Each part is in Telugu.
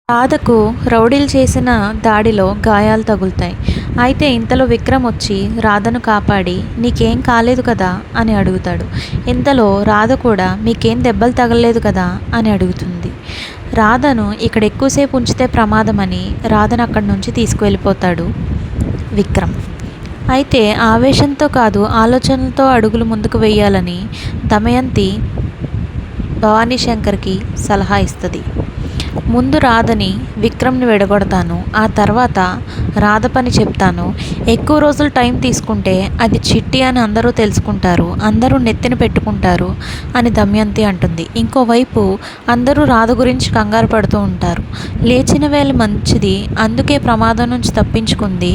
రాధకు రౌడీలు చేసిన దాడిలో గాయాలు తగులుతాయి. అయితే ఇంతలో విక్రమ్ వచ్చి రాధను కాపాడి నీకేం కాలేదు కదా అని అడుగుతాడు. ఇంతలో రాధ కూడా మీకేం దెబ్బలు తగలలేదు కదా అని అడుగుతుంది. రాధను ఇక్కడ ఎక్కువసేపు ఉంచితే ప్రమాదమని రాధను అక్కడి నుంచి తీసుకువెళ్ళిపోతాడు విక్రమ్. అయితే ఆవేశంతో కాదు ఆలోచనలతో అడుగులు ముందుకు వేయాలని దమయంతి భవానీశంకర్కి సలహా ఇస్తుంది. ముందు రాధని విక్రమ్ని విడగొడతాను, ఆ తర్వాత రాధ పని చెప్తాను. ఎక్కువ రోజులు టైం తీసుకుంటే అది చిట్టి అని అందరూ తెలుసుకుంటారు, అందరూ నెత్తిన పెట్టుకుంటారు అని దమయంతి అంటుంది. ఇంకోవైపు అందరూ రాధ గురించి కంగారు పడుతూ ఉంటారు. లేచిన వేళ మంచిది, అందుకే ప్రమాదం నుంచి తప్పించుకుంది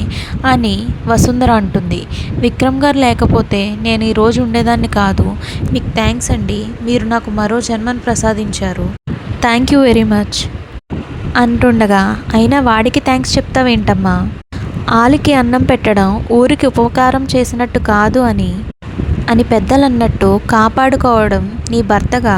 అని వసుంధర అంటుంది. విక్రమ్ గారు లేకపోతే నేను ఈరోజు ఉండేదాన్ని కాదు. మీకు థ్యాంక్స్ అండి, మీరు నాకు మరో జన్మను ప్రసాదించారు. థ్యాంక్ యూ వెరీ మచ్ అంటుండగా, అయినా వాడికి థ్యాంక్స్ చెప్తావేంటమ్మా, ఆలికి అన్నం పెట్టడం ఊరికి ఉపకారం చేసినట్టు కాదు అని పెద్దలన్నట్టు కాపాడుకోవడం నీ భర్తగా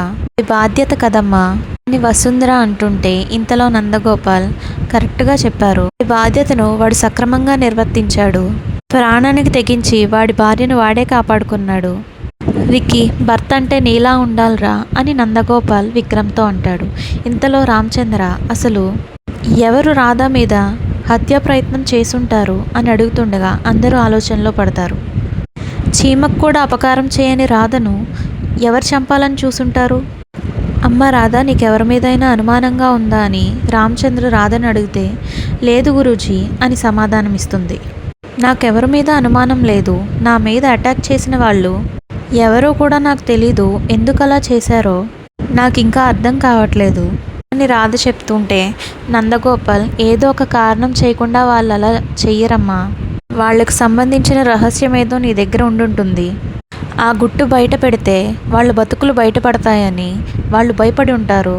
బాధ్యత కదమ్మా అని వసుంధర అంటుంటే, ఇంతలో నందగోపాల్ కరెక్ట్గా చెప్పారు, ఈ బాధ్యతను వాడు సక్రమంగా నిర్వర్తించాడు. ప్రాణానికి తెగించి వాడి భార్యను వాడే కాపాడుకున్నాడు. విక్కీ, భర్త అంటే నీలా ఉండాలిరా అని నందగోపాల్ విక్రమ్తో అంటాడు. ఇంతలో రామచంద్ర అసలు ఎవరు రాధా మీద హత్యా ప్రయత్నం చేసుంటారు అని అడుగుతుండగా అందరూ ఆలోచనలో పడతారు. చీమకు కూడా అపకారం చేయని రాధను ఎవరు చంపాలని చూసుంటారు? అమ్మ రాధా, నీకెవరి మీదైనా అనుమానంగా ఉందా అని రామచంద్ర రాధను అడిగితే, లేదు గురూజీ అని సమాధానమిస్తుంది. నాకెవరి మీద అనుమానం లేదు, నా మీద అటాక్ చేసిన వాళ్ళు ఎవరో కూడా నాకు తెలీదు, ఎందుకలా చేశారో నాకు ఇంకా అర్థం కావట్లేదు అని రాధ చెప్తుంటే నందగోపాల్, ఏదో ఒక కారణం చేయకుండా వాళ్ళు అలా చెయ్యరమ్మా, వాళ్ళకు సంబంధించిన రహస్యం ఏదో నీ దగ్గర ఉండుంటుంది. ఆ గుట్టు బయట పెడితే వాళ్ళ బతుకులు బయటపడతాయని వాళ్ళు భయపడి ఉంటారు,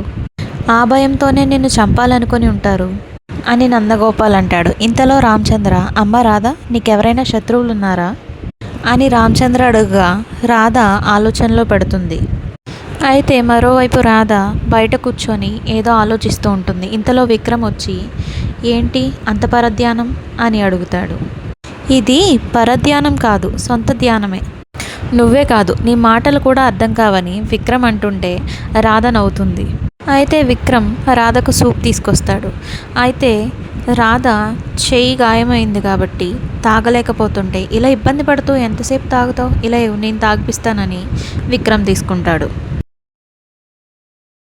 ఆ భయంతోనే నిన్ను చంపాలనుకొని ఉంటారు అని నందగోపాల్ అంటాడు. ఇంతలో రామచంద్ర, అమ్మ రాధ, నీకెవరైనా శత్రువులు ఉన్నారా అని రామచంద్ర అడుగుగా రాధ ఆలోచనలో పెడుతుంది. అయితే మరోవైపు రాధ బయట కూర్చొని ఏదో ఆలోచిస్తూ ఉంటుంది. ఇంతలో విక్రమ్ వచ్చి, ఏంటి అంత పరధ్యానం అని అడుగుతాడు. ఇది పరధ్యానం కాదు, సొంత ధ్యానమే. నువ్వే కాదు, నీ మాటలు కూడా అర్థం కావని విక్రమ్ అంటుంటే రాధ నవ్వుతుంది. అయితే విక్రమ్ రాధకు సూప్ తీసుకొస్తాడు. అయితే రాధ చెయ్యి గాయమైంది కాబట్టి తాగలేకపోతుంటే, ఇలా ఇబ్బంది పడుతూ ఎంతసేపు తాగుతావు, ఇలా నేను తాగిపిస్తానని విక్రమ్ తీసుకుంటాడు.